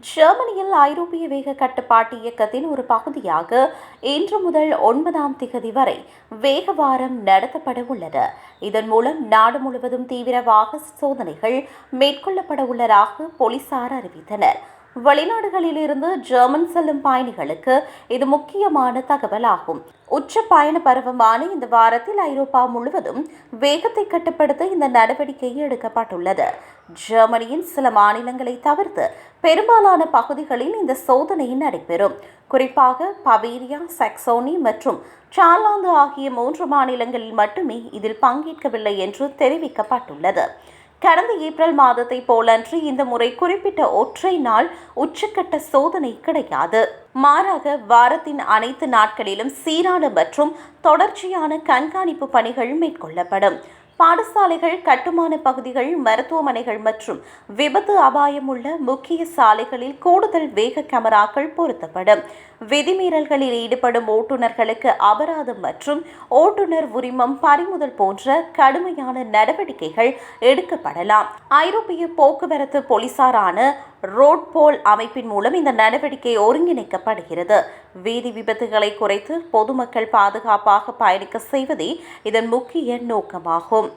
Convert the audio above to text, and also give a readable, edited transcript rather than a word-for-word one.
ஜெர்மனியில் ஐரோப்பிய வேக கட்டுப்பாட்டு இயக்கத்தின் ஒரு பகுதியாக இன்று முதல் 9ஆம் திகதி வரை வேக வாரம் நடத்தப்பட உள்ளது. இதன் மூலம் நாடு முழுவதும் தீவிர வாகன சோதனைகள் மேற்கொள்ளப்பட உள்ளதாக போலீசார் அறிவித்தனர். வெளிநாடுகளிலிருந்து ஜெர்மன் செல்லும் பயணிகளுக்கு இது முக்கியமான தகவலாகும். உச்ச பயண பருவமான இந்த வாரத்தில் ஐரோப்பா முழுவதும் வேகத்தை கட்டுப்படுத்த இந்த நடவடிக்கை எடுக்கப்பட்டுள்ளது. ஜெர்மனியின் சில மாநிலங்களை தவிர்த்து பெரும்பாலான பகுதிகளில் இந்த சோதனை நடைபெறும். குறிப்பாக பவேரியா, சாக்சோனி மற்றும் சார்லாந்து ஆகிய 3 மாநிலங்களில் மட்டுமே இதில் பங்கேற்கவில்லை என்று தெரிவிக்கப்பட்டுள்ளது. கடந்த ஏப்ரல் மாதத்தை போலன்றி இந்த முறை குறிப்பிட்ட ஒற்றை நாள் உச்சக்கட்ட சோதனை கிடையாது. மாறாக வாரத்தின் அனைத்து நாட்களிலும் சீரான மற்றும் தொடர்ச்சியான கண்காணிப்பு பணிகள் மேற்கொள்ளப்படும். பாடசாலைகள், கட்டுமான பகுதிகள், மருத்துவமனைகள் மற்றும் விபத்து அபாயம் உள்ள முக்கிய சாலைகளில் கூடுதல் வேக கேமராக்கள் பொருத்தப்படும். விதிமீறல்களில் ஈடுபடும் ஓட்டுநர்களுக்கு அபராதம் மற்றும் ஓட்டுநர் உரிமம் பறிமுதல் போன்ற கடுமையான நடவடிக்கைகள் எடுக்கப்படலாம். ஐரோப்பிய போக்குவரத்து போலீசாரான ரோட்போல் அமைப்பின் மூலம் இந்த நடவடிக்கை ஒருங்கிணைக்கப்படுகிறது. வீதி விபத்துகளை குறைத்து பொதுமக்கள் பாதுகாப்பாக பயணிக்க செய்வதே இதன் முக்கிய நோக்கமாகும்.